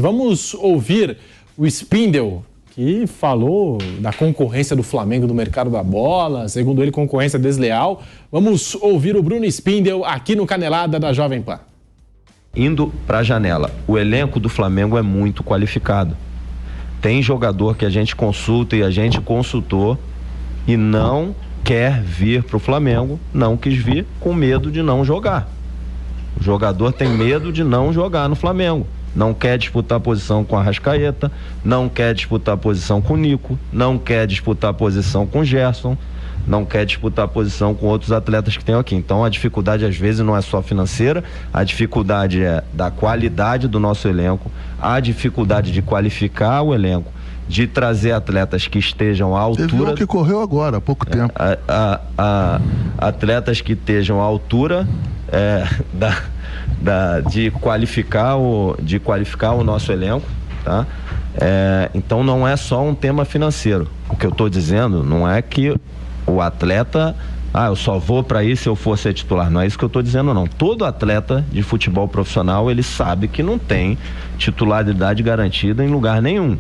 Vamos ouvir o Spindel, que falou da concorrência do Flamengo no mercado da bola, segundo ele, concorrência desleal. Vamos ouvir o Bruno Spindel aqui no Canelada da Jovem Pan. Indo para a janela, o elenco do Flamengo é muito qualificado. Tem jogador que a gente consulta e a gente consultou e não quer vir para o Flamengo, não quis vir com medo de não jogar. O jogador tem medo de não jogar no Flamengo. Não quer disputar posição com a Arrascaeta, não quer disputar posição com o Nico, não quer disputar posição com o Gerson, não quer disputar posição com outros atletas que tem aqui. Então a dificuldade às vezes não é só financeira, a dificuldade é da qualidade do nosso elenco, a dificuldade de qualificar o elenco, de trazer atletas que estejam à altura. Teve um que correu agora, há pouco tempo. Atletas que estejam à altura de qualificar o nosso elenco, tá? Então não é só um tema financeiro. O que eu estou dizendo não é que o atleta, eu só vou para isso se eu for ser titular. Não é isso que eu estou dizendo, não. Todo atleta de futebol profissional, ele sabe que não tem titularidade garantida em lugar nenhum.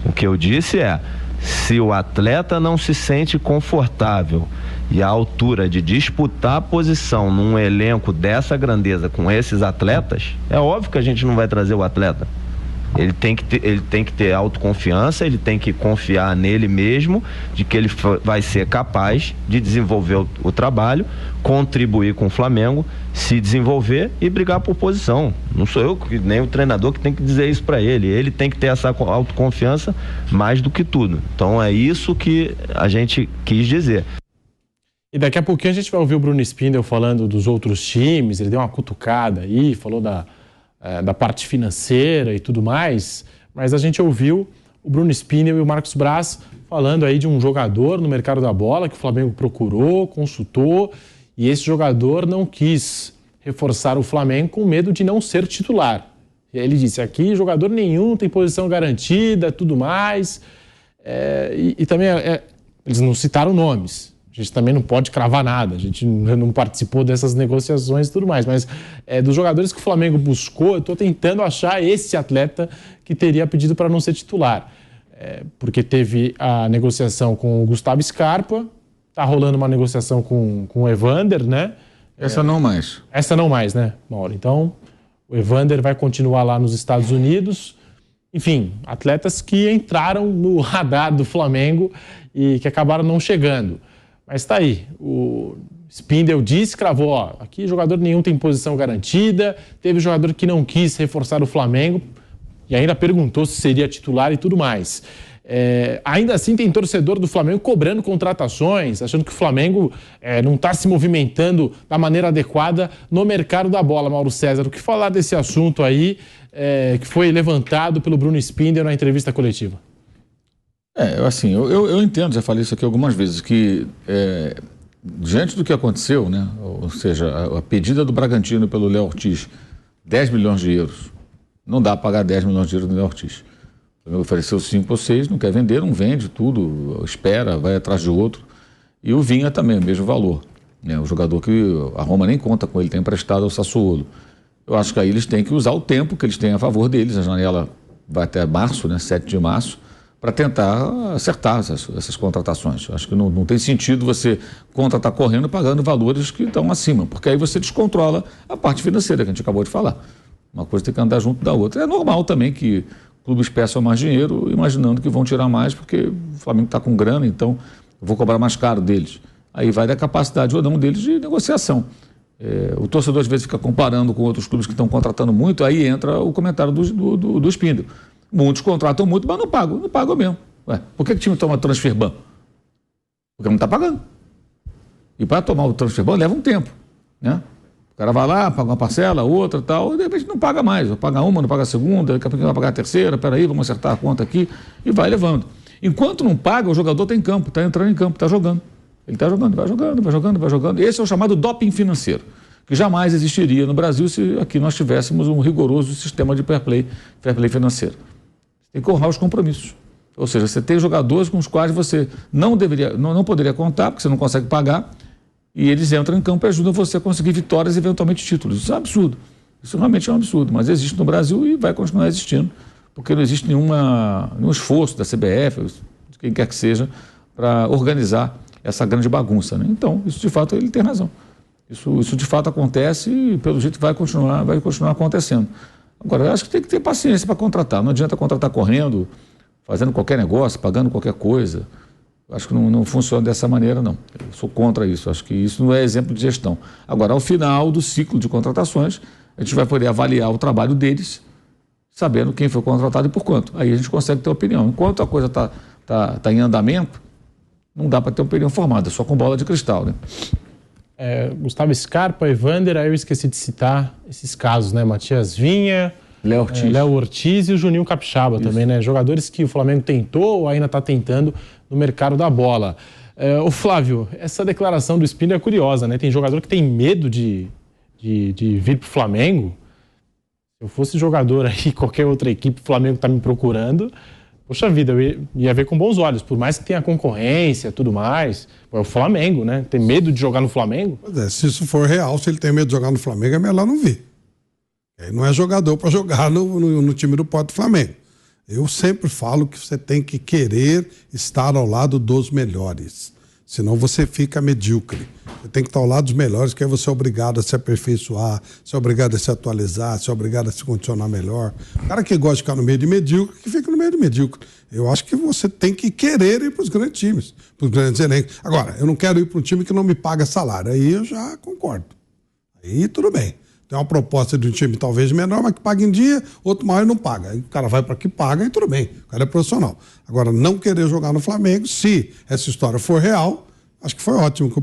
O que eu disse é, se o atleta não se sente confortável e à altura de disputar a posição num elenco dessa grandeza com esses atletas, é óbvio que a gente não vai trazer o atleta. Ele tem que ter autoconfiança, ele tem que confiar nele mesmo, de que ele vai ser capaz de desenvolver o trabalho, contribuir com o Flamengo, se desenvolver e brigar por posição. Não sou eu, nem o treinador, que tem que dizer isso para ele. Ele tem que ter essa autoconfiança mais do que tudo. Então é isso que a gente quis dizer. E daqui a pouquinho a gente vai ouvir o Bruno Spindel falando dos outros times. Ele deu uma cutucada aí, falou da parte financeira e tudo mais, mas a gente ouviu o Bruno Spindel e o Marcos Braz falando aí de um jogador no mercado da bola que o Flamengo procurou, consultou, e esse jogador não quis reforçar o Flamengo com medo de não ser titular. E aí ele disse, aqui jogador nenhum tem posição garantida, tudo mais, e também eles não citaram nomes. A gente também não pode cravar nada, a gente não participou dessas negociações e tudo mais, mas dos jogadores que o Flamengo buscou, eu estou tentando achar esse atleta que teria pedido para não ser titular. Porque teve a negociação com o Gustavo Scarpa, está rolando uma negociação com o Evander, né? Essa não mais. Essa não mais, né, Mauro? Então, o Evander vai continuar lá nos Estados Unidos. Enfim, atletas que entraram no radar do Flamengo e que acabaram não chegando. Mas tá aí, o Spindel disse, cravou, aqui jogador nenhum tem posição garantida, teve jogador que não quis reforçar o Flamengo e ainda perguntou se seria titular e tudo mais. Ainda assim tem torcedor do Flamengo cobrando contratações, achando que o Flamengo não está se movimentando da maneira adequada no mercado da bola. Mauro César, o que falar desse assunto aí que foi levantado pelo Bruno Spindel na entrevista coletiva? Eu entendo, já falei isso aqui algumas vezes, que diante do que aconteceu, né, ou seja, a pedida do Bragantino pelo Léo Ortiz, 10 milhões de euros, não dá para pagar 10 milhões de euros no Léo Ortiz. Ele ofereceu 5 ou 6, não quer vender, não vende tudo, espera, vai atrás de outro. E o Vinha também, mesmo valor. O jogador que a Roma nem conta com ele, tem emprestado ao Sassuolo. Eu acho que aí eles têm que usar o tempo que eles têm a favor deles, a janela vai até março, né, 7 de março, para tentar acertar essas contratações. Acho que não tem sentido você contratar correndo pagando valores que estão acima, porque aí você descontrola a parte financeira que a gente acabou de falar. Uma coisa tem que andar junto da outra. É normal também que clubes peçam mais dinheiro, imaginando que vão tirar mais, porque o Flamengo está com grana, então eu vou cobrar mais caro deles. Aí vai da capacidade ou não deles de negociação. O torcedor às vezes fica comparando com outros clubes que estão contratando muito, aí entra o comentário do Spindel. Muitos contratam muito, mas não pagam mesmo. Por que o time toma transfer ban? Porque não está pagando. E para tomar o transfer ban leva um tempo, né? O cara vai lá, paga uma parcela, outra tal, e de repente não paga mais. Paga uma, não paga a segunda, daqui a pouco vai pagar a terceira, peraí, vamos acertar a conta aqui, e vai levando. Enquanto não paga, o jogador está em campo, está entrando em campo, está jogando. Ele está jogando, vai jogando, vai jogando, vai jogando. Esse é o chamado doping financeiro, que jamais existiria no Brasil se aqui nós tivéssemos um rigoroso sistema de fair play financeiro. Tem que honrar os compromissos. Ou seja, você tem jogadores com os quais você não poderia contar, porque você não consegue pagar, e eles entram em campo e ajudam você a conseguir vitórias e eventualmente títulos. Isso é um absurdo. Isso realmente é um absurdo, mas existe no Brasil e vai continuar existindo, porque não existe nenhum esforço da CBF, de quem quer que seja, para organizar essa grande bagunça, né? Então, isso de fato ele tem razão. Isso de fato acontece e pelo jeito vai continuar acontecendo. Agora, eu acho que tem que ter paciência para contratar. Não adianta contratar correndo, fazendo qualquer negócio, pagando qualquer coisa. Eu acho que não funciona dessa maneira, não. Eu sou contra isso. Acho que isso não é exemplo de gestão. Agora, ao final do ciclo de contratações, a gente vai poder avaliar o trabalho deles, sabendo quem foi contratado e por quanto. Aí a gente consegue ter opinião. Enquanto a coisa está em andamento, não dá para ter opinião formada, só com bola de cristal, né? Gustavo Scarpa, Evander, aí eu esqueci de citar esses casos, né? Matias Vinha, Léo Ortiz e o Juninho Capixaba também, né? Jogadores que o Flamengo tentou ou ainda está tentando no mercado da bola. Ô Flávio, essa declaração do Spindler é curiosa, né? Tem jogador que tem medo de vir pro Flamengo. Se eu fosse jogador aí, qualquer outra equipe, o Flamengo tá me procurando, poxa vida, eu ia ver com bons olhos, por mais que tenha concorrência e tudo mais. É o Flamengo, né? Tem medo de jogar no Flamengo? Pois é, se isso for real, se ele tem medo de jogar no Flamengo, é melhor não vir. Ele não é jogador para jogar no time do Porto Flamengo. Eu sempre falo que você tem que querer estar ao lado dos melhores. Senão você fica medíocre. Você tem que estar ao lado dos melhores, que aí você é obrigado a se aperfeiçoar, você é obrigado a se atualizar, você é obrigado a se condicionar melhor. O cara que gosta de ficar no meio de medíocre, que fica no meio de medíocre. Eu acho que você tem que querer ir para os grandes times, para os grandes elencos. Agora, eu não quero ir para um time que não me paga salário. Aí eu já concordo. Aí tudo bem. Tem uma proposta de um time talvez menor, mas que paga em dia, outro maior e não paga. Aí o cara vai para que paga e tudo bem. O cara é profissional. Agora, não querer jogar no Flamengo, se essa história for real, acho que foi ótimo que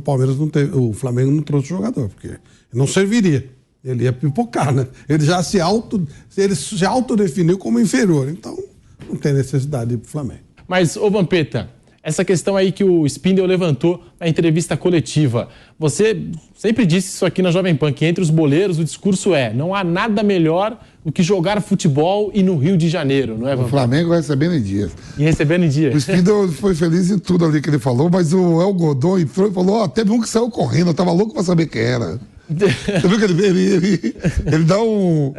o Flamengo não trouxe o jogador, porque ele não serviria. Ele ia pipocar, né? Ele já se autodefiniu como inferior. Então, não tem necessidade de ir pro Flamengo. Mas, ô Vampeta, essa questão aí que o Spindel levantou na entrevista coletiva, você sempre disse isso aqui na Jovem Pan, que entre os boleiros o discurso não há nada melhor do que jogar futebol e no Rio de Janeiro, não é, Vampeta? O Flamengo recebendo em dias. E recebendo em dias. O Spindel foi feliz em tudo ali que ele falou, mas o El Godon entrou e falou, teve um que saiu correndo, eu tava louco pra saber quem era. Você viu que ele dá um...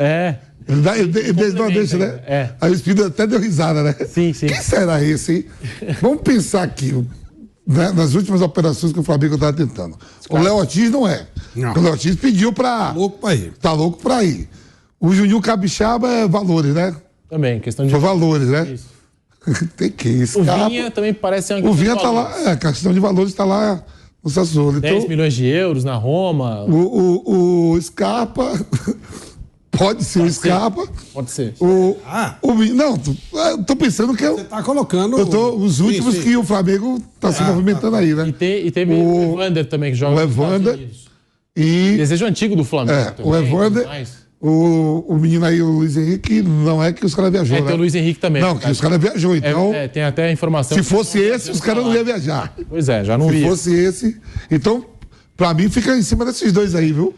Ele não deixa, né? Aí o Spindel até deu risada, né? Sim. Quem será esse, hein? Vamos pensar aqui, né, nas últimas operações que o Flamengo tá tentando. O Léo Ortiz não é. Não. O Léo Ortiz pediu pra... Tá louco pra ir. O Juninho Capixaba é valores, né? Também, questão de... Foi valores, né? Isso. Tem que isso. O Vinha também parece uma questão de valores. O Vinha tá lá, a questão de valores está lá no Sassuolo. 10 milhões de euros na Roma. O Scarpa... Pode ser o Scarpa. Pode ser. Não, tô pensando que Você tá colocando... os últimos que o Flamengo tá se movimentando aí, né? E teve o Evander também, que joga nos Estados Unidos. E... Desejo antigo do Flamengo também. O Evander... O menino aí, o Luiz Henrique, não é que os caras viajou, né? Tem o Luiz Henrique também. Não, que os caras viajou, então... tem até a informação... Se fosse esse, os caras não iam viajar. Pois é, já não ia. Se fosse esse... Então, pra mim, fica em cima desses dois aí, viu?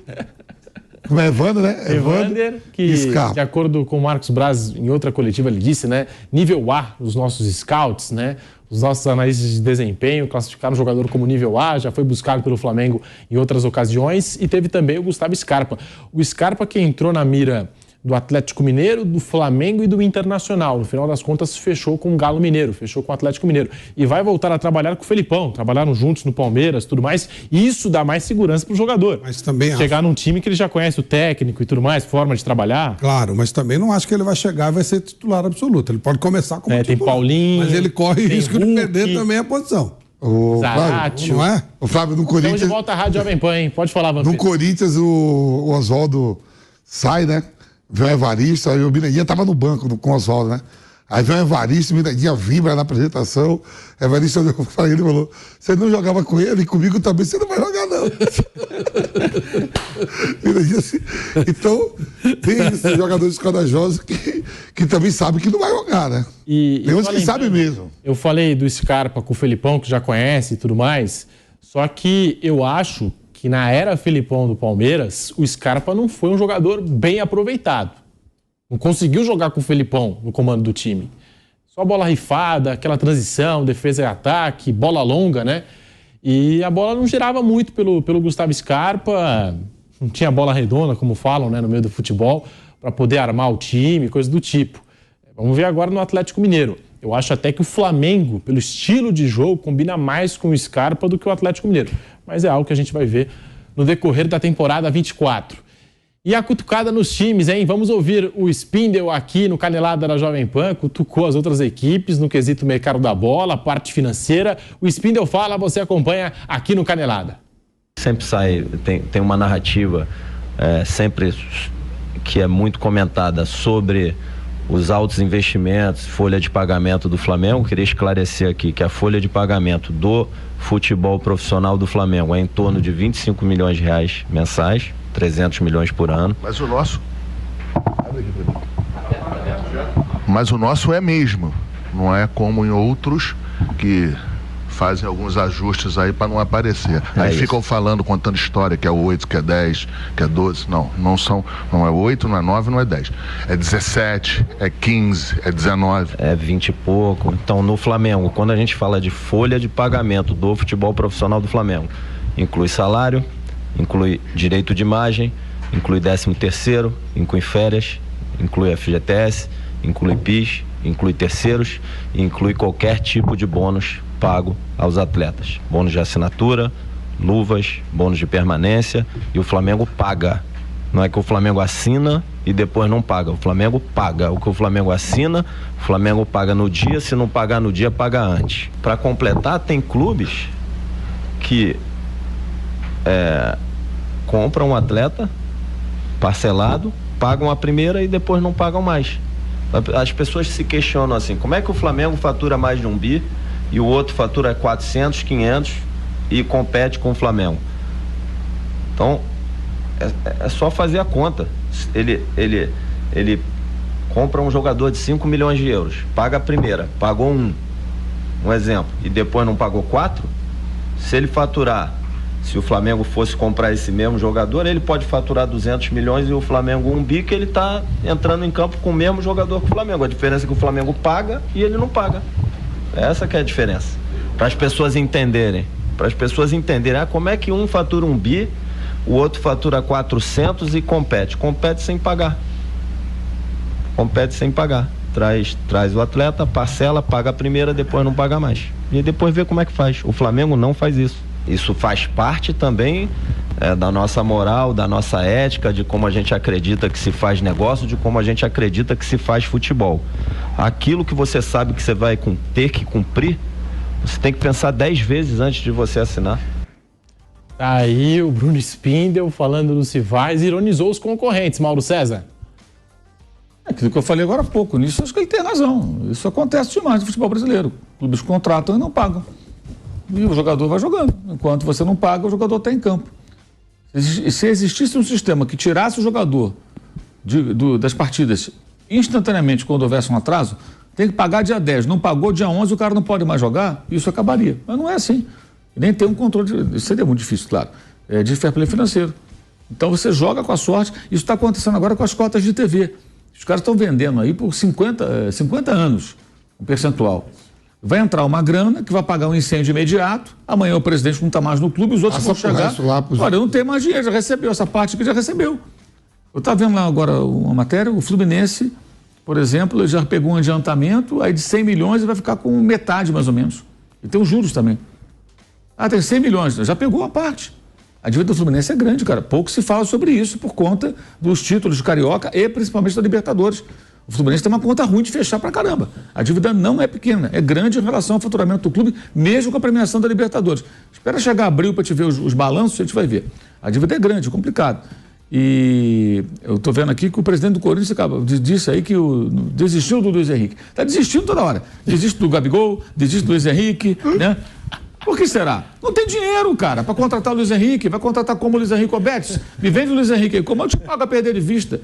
Como é Evander, né? Evander, que de acordo com o Marcos Braz, em outra coletiva, ele disse, né? Nível A, os nossos scouts, né? Os nossos analistas de desempenho classificaram o jogador como nível A, já foi buscado pelo Flamengo em outras ocasiões, e teve também o Gustavo Scarpa. O Scarpa que entrou na mira do Atlético Mineiro, do Flamengo e do Internacional. No final das contas, fechou com o Galo Mineiro, fechou com o Atlético Mineiro. E vai voltar a trabalhar com o Felipão. Trabalharam juntos no Palmeiras e tudo mais. E isso dá mais segurança para o jogador. Mas também chegar num time que ele já conhece o técnico e tudo mais, forma de trabalhar. Claro, mas também não acho que ele vai chegar e vai ser titular absoluto. Ele pode começar como titular. Tem Paulinho. Mas ele corre risco de perder também a posição. O Zaratio. Não é? O Flávio, no Corinthians... Estamos de volta à Rádio Jovem Pan, hein? Pode falar, Vampeta. No Corinthians, o Oswaldo sai, né? Vem o Evaristo, aí o Mirandinha tava no banco com o Oswaldo, né? Aí vem o Evaristo, o Mirandinha vibra na apresentação. O Evaristo olhou pra ele e falou: você não jogava com ele, e comigo também você não vai jogar, não. Mirandinha assim. Então, tem esses jogadores corajosos que também sabem que não vai jogar, né? Tem uns que sabem mesmo. Eu falei do Scarpa com o Felipão, que já conhece e tudo mais, só que eu acho que na era Felipão do Palmeiras, o Scarpa não foi um jogador bem aproveitado. Não conseguiu jogar com o Felipão no comando do time. Só bola rifada, aquela transição, defesa e ataque, bola longa, né? E a bola não girava muito pelo Gustavo Scarpa. não tinha bola redonda, como falam, né, no meio do futebol, para poder armar o time, coisa do tipo. Vamos ver agora no Atlético Mineiro. Eu acho até que o Flamengo, pelo estilo de jogo, combina mais com o Scarpa do que o Atlético Mineiro. Mas é algo que a gente vai ver no decorrer da temporada 24. E a cutucada nos times, hein? Vamos ouvir o Spindel aqui no Canelada da Jovem Pan, cutucou as outras equipes no quesito mercado da bola, parte financeira. O Spindel fala, você acompanha aqui no Canelada. Sempre sai, tem uma narrativa sempre que é muito comentada sobre os altos investimentos, folha de pagamento do Flamengo. Queria esclarecer aqui que a folha de pagamento do futebol profissional do Flamengo é em torno de 25 milhões de reais mensais, 300 milhões por ano. Mas o nosso é mesmo, não é como em outros que fazem alguns ajustes aí para não aparecer. Aí ficam falando, contando história, que é 8, que é 10, que é 12. Não é 8, não é 9, não é 10. É 17, é 15, é 19. É 20 e pouco. Então, no Flamengo, quando a gente fala de folha de pagamento do futebol profissional do Flamengo, inclui salário, inclui direito de imagem, inclui 13º, inclui férias, inclui FGTS, inclui PIS, inclui terceiros e inclui qualquer tipo de bônus pago aos atletas. Bônus de assinatura, luvas, bônus de permanência, e o Flamengo paga. Não é que o Flamengo assina e depois não paga. O Flamengo paga. O que o Flamengo assina, o Flamengo paga no dia. Se não pagar no dia, paga antes. Para completar, tem clubes que compram um atleta parcelado, pagam a primeira e depois não pagam mais. As pessoas se questionam assim, como é que o Flamengo fatura mais de 1 bi e o outro fatura 400, 500 e compete com o Flamengo? Então, é só fazer a conta. Ele compra um jogador de 5 milhões de euros, paga a primeira, pagou um exemplo, e depois não pagou 4, se ele faturar, se o Flamengo fosse comprar esse mesmo jogador, ele pode faturar 200 milhões e o Flamengo 1 bi, que ele está entrando em campo com o mesmo jogador que o Flamengo. A diferença é que o Flamengo paga e ele não paga. Essa que é a diferença. Para as pessoas entenderem. Como é que um fatura 1 bi, o outro fatura 400 e compete. Compete sem pagar. Traz o atleta, parcela, paga a primeira, depois não paga mais. E depois vê como é que faz. O Flamengo não faz isso. Isso faz parte também da nossa moral, da nossa ética, de como a gente acredita que se faz negócio, de como a gente acredita que se faz futebol. Aquilo que você sabe que você vai ter que cumprir, você tem que pensar 10 vezes antes de você assinar. Aí o Bruno Spindel, falando do Civais, ironizou os concorrentes, Mauro César. Aquilo que eu falei agora há pouco, nisso acho que ele tem razão. Isso acontece demais no futebol brasileiro. Clubes contratam e não pagam. E o jogador vai jogando. Enquanto você não paga, o jogador está em campo. Se existisse um sistema que tirasse o jogador das partidas instantaneamente quando houvesse um atraso, tem que pagar dia 10. Não pagou dia 11, o cara não pode mais jogar, isso acabaria. Mas não é assim. Nem tem um controle, isso seria muito difícil, claro, de fair play financeiro. Então você joga com a sorte. Isso está acontecendo agora com as cotas de TV. Os caras estão vendendo aí por 50 anos um percentual. Vai entrar uma grana que vai pagar um incêndio imediato. Amanhã o presidente não está mais no clube, os outros vão chegar. Olha, não tem mais dinheiro, já recebeu essa parte que já recebeu. Eu estava vendo lá agora uma matéria, o Fluminense, por exemplo, ele já pegou um adiantamento aí de 100 milhões e vai ficar com metade mais ou menos. E tem os juros também. Tem 100 milhões, já pegou a parte. A dívida do Fluminense é grande, cara. Pouco se fala sobre isso por conta dos títulos de Carioca e principalmente da Libertadores. O Fluminense tem uma conta ruim de fechar pra caramba. A dívida não é pequena, é grande em relação ao faturamento do clube, mesmo com a premiação da Libertadores. Espera chegar abril para te ver os balanços, a gente vai ver. A dívida é grande, é complicado. E eu estou vendo aqui que o presidente do Corinthians disse aí que desistiu do Luiz Henrique. Está desistindo toda hora. Desiste do Gabigol, desiste do Luiz Henrique, né? Por que será? Não tem dinheiro, cara, para contratar o Luiz Henrique. Vai contratar como o Luiz Henrique Roberts? Me vende o Luiz Henrique aí. Como eu te pago a perder de vista?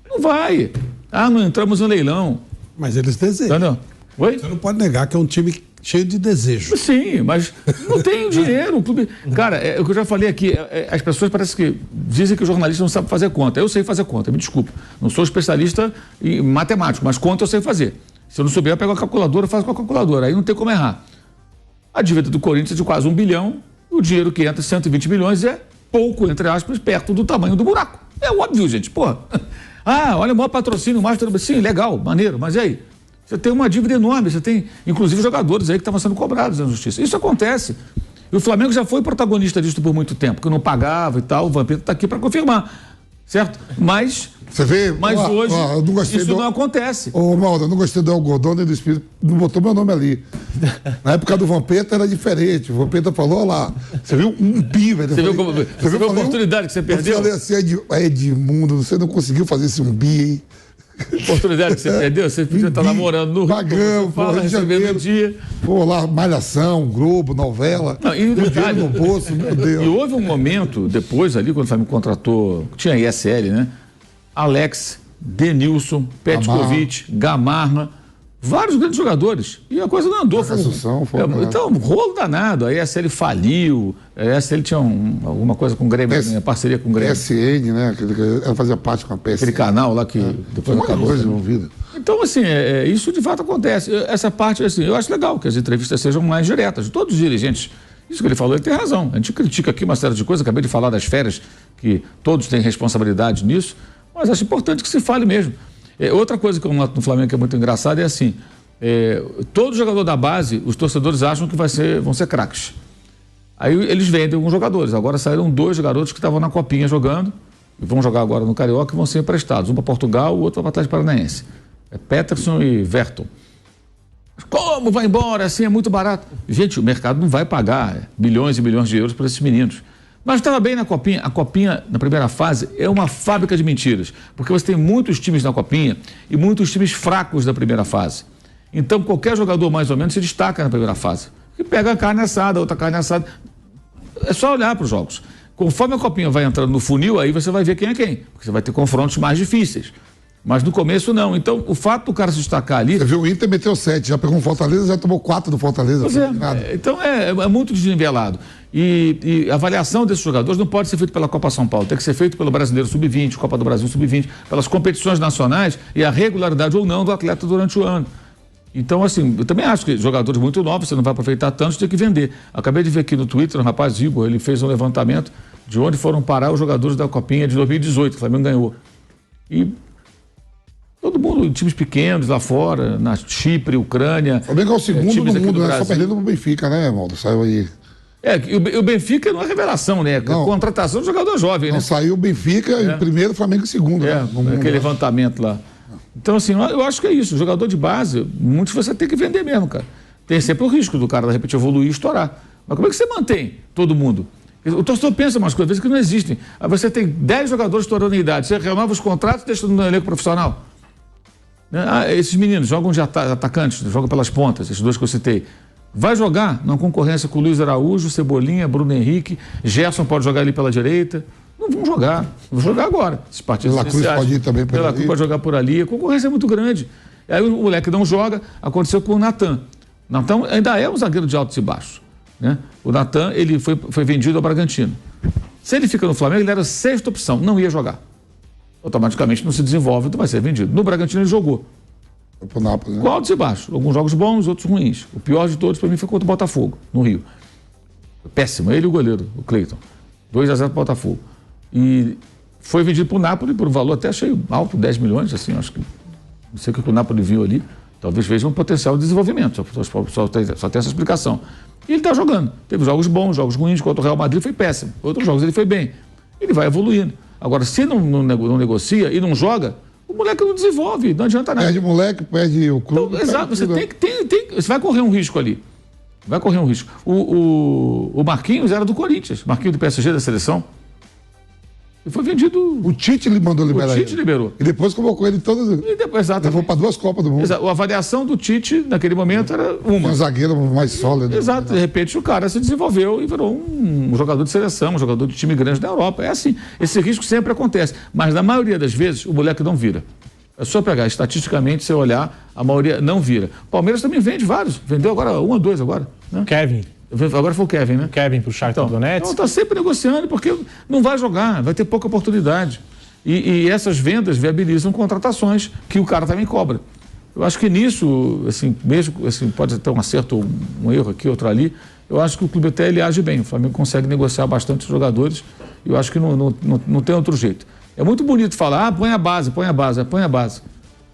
Não vai. Não entramos no leilão. Mas eles desejam. Entendeu? Oi? Você não pode negar que é um time cheio de desejo. Sim, mas não tem dinheiro. O clube... Cara, é o que eu já falei aqui. As pessoas parecem que dizem que o jornalista não sabe fazer conta. Eu sei fazer conta, me desculpa. Não sou especialista em matemático, mas conta eu sei fazer. Se eu não souber, eu pego a calculadora e faço com a calculadora. Aí não tem como errar. A dívida do Corinthians é de quase 1 bilhão. O dinheiro que entra, 120 milhões, é pouco, entre aspas, perto do tamanho do buraco. É óbvio, gente, porra. Ah, olha, o maior patrocínio, mais... Sim, legal, maneiro, mas e aí? Você tem uma dívida enorme, você tem, inclusive, jogadores aí que estavam sendo cobrados na justiça. Isso acontece. E o Flamengo já foi protagonista disso por muito tempo, que não pagava e tal, o Vampeta está aqui para confirmar, certo? Mas... Você vê, mas hoje isso não acontece. Ô, Mauro, eu não gostei do Algodão nem do Espírito, não botou meu nome ali. Na época do Vampeta era diferente. O Vampeta falou, olha lá, você viu um bi, velho. Você viu a oportunidade que você perdeu? Eu falei assim, Edmundo, você não conseguiu fazer esse um bi, hein? Oportunidade que você perdeu, você podia estar namorando no Rio. Pagamos, recebendo dia. Pô, lá, Malhação, Globo, novela. Não, e dinheiro no bolso, meu Deus. E houve um momento, depois ali, quando o Flamengo contratou, tinha ISL, né? Alex, Denilson, Petkovic, Gamarra, vários grandes jogadores. E a coisa não andou. Então, rolo danado. A ESL faliu, a ESL tinha alguma coisa com o Grêmio, parceria com o Grêmio. PSN, né? Ela fazia parte com a PSN. Aquele canal lá que depois acabou. Coisa envolvida. Então, assim, isso de fato acontece. Essa parte, assim, eu acho legal que as entrevistas sejam mais diretas. Todos os dirigentes, isso que ele falou, ele tem razão. A gente critica aqui uma série de coisas, acabei de falar das férias, que todos têm responsabilidade nisso, mas acho importante que se fale mesmo. Outra coisa que eu noto no Flamengo que é muito engraçada é assim, todo jogador da base, os torcedores acham que vão ser craques. Aí eles vendem alguns jogadores. Agora saíram 2 jogadores que estavam na Copinha jogando, e vão jogar agora no Carioca e vão ser emprestados. Um para Portugal, o outro para o Atlético Paranaense. Peterson e Verton. Como vai embora? Assim é muito barato. Gente, o mercado não vai pagar milhões e milhões de euros por esses meninos. Mas estava bem na Copinha. A Copinha, na primeira fase, é uma fábrica de mentiras. Porque você tem muitos times na Copinha e muitos times fracos da primeira fase. Então, qualquer jogador, mais ou menos, se destaca na primeira fase. E pega a carne assada, outra carne assada. É só olhar para os jogos. Conforme a Copinha vai entrando no funil, aí você vai ver quem é quem. Porque você vai ter confrontos mais difíceis. Mas no começo, não. Então, o fato do cara se destacar ali... Você viu, o Inter meteu 7, já pegou um Fortaleza, já tomou 4 do Fortaleza. Então, é muito desnivelado. E a avaliação desses jogadores não pode ser feita pela Copa São Paulo, tem que ser feito pelo Brasileiro Sub-20, Copa do Brasil Sub-20, pelas competições nacionais e a regularidade ou não do atleta durante o ano. Então, assim, eu também acho que jogadores muito novos, você não vai aproveitar tanto, você tem que vender. Acabei de ver aqui no Twitter, o rapaz Igor, ele fez um levantamento de onde foram parar os jogadores da Copinha de 2018, que o Flamengo ganhou. E... todo mundo, times pequenos lá fora, na Chipre, Ucrânia. O Flamengo é o segundo no mundo, né? Só perdendo pro Benfica, né, Maldo? Saiu aí. O Benfica não é revelação, né? Não. Contratação do jogador jovem, né? Não, saiu o Benfica em primeiro, o Flamengo em segundo, né? Aquele levantamento lá. Então, assim, eu acho que é isso. O jogador de base, muitos você tem que vender mesmo, cara. Tem sempre o risco do cara, de repente, evoluir e estourar. Mas como é que você mantém todo mundo? O torcedor pensa umas coisas que não existem. Aí você tem 10 jogadores estourando em idade. Você renova os contratos e deixa no elenco profissional. Esses meninos jogam de atacantes, jogam pelas pontas, esses 2 que eu citei. Vai jogar na concorrência com o Luiz Araújo, Cebolinha, Bruno Henrique, Gerson pode jogar ali pela direita. Não vão jogar. Vão jogar agora. Esses partidos Cruz pode ir também por ali. Pode jogar por ali. A concorrência é muito grande. Aí o moleque não joga. Aconteceu com o Natan. Natan ainda é um zagueiro de altos e baixos, né? O Natan, ele foi vendido ao Bragantino. Se ele fica no Flamengo, ele era a 6ª opção. Não ia jogar. Automaticamente não se desenvolve, então vai ser vendido. No Bragantino ele jogou. Pro Nápoles, né? Com altos e baixos. Alguns jogos bons, outros ruins. O pior de todos para mim foi contra o Botafogo, no Rio. Péssimo. Ele e o goleiro, o Cleiton. 2-0 pro Botafogo. E foi vendido pro Nápoles por um valor até achei alto, 10 milhões, assim, acho que... Não sei o que o Nápoles viu ali. Talvez veja um potencial de desenvolvimento. Só tem essa explicação. E ele está jogando. Teve jogos bons, jogos ruins. Contra o Real Madrid foi péssimo. Outros jogos ele foi bem. Ele vai evoluindo. Agora, se não negocia e não joga, o moleque não desenvolve, não adianta nada. Perde o moleque, perde o clube. Então, exato, você você vai correr um risco ali. Vai correr um risco. O Marquinhos era do Corinthians, Marquinhos do PSG da seleção. E foi vendido. O Tite mandou liberar. O Tite liberou. E depois convocou ele todas. Exatamente. Levou para 2 Copas do Mundo. Exato. A avaliação do Tite, naquele momento, era uma. Um zagueiro mais sólido. Exato. De repente o cara se desenvolveu e virou um jogador de seleção, um jogador de time grande da Europa. É assim. Esse risco sempre acontece. Mas na maioria das vezes, o moleque não vira. É só pegar, estatisticamente, você olhar, a maioria não vira. O Palmeiras também vende vários. Vendeu agora 1 ou 2 agora. Né? Kevin. Agora foi o Kevin, né? Kevin pro Shakhtar Donetsk. Então está sempre negociando, porque não vai jogar, vai ter pouca oportunidade. E essas vendas viabilizam contratações que o cara também cobra. Eu acho que nisso, assim, mesmo assim, pode ter um acerto ou um erro aqui, outro ali, eu acho que o clube até ele age bem. O Flamengo consegue negociar bastante jogadores Eu acho que não tem outro jeito. É muito bonito falar, põe a base.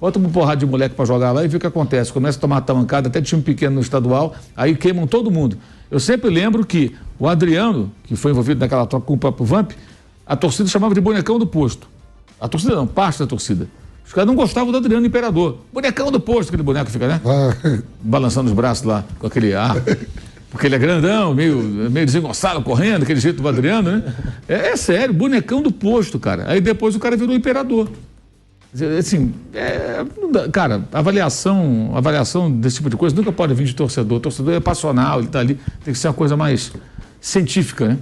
Bota uma porrada de moleque para jogar lá e vê o que acontece. Começa a tomar tamancada, até time pequeno no estadual, aí queimam todo mundo. Eu sempre lembro que o Adriano, que foi envolvido naquela troca com o próprio Vamp, a torcida chamava de bonecão do posto. A torcida não, parte da torcida. Os caras não gostavam do Adriano Imperador. Bonecão do posto, aquele boneco fica, né? Balançando os braços lá, com aquele ar. Porque ele é grandão, meio desengonçado, correndo, aquele jeito do Adriano, né? É sério, bonecão do posto, cara. Aí depois o cara virou imperador. Assim, cara, avaliação desse tipo de coisa nunca pode vir de torcedor. O torcedor é passional, ele tá ali, tem que ser uma coisa mais científica, né?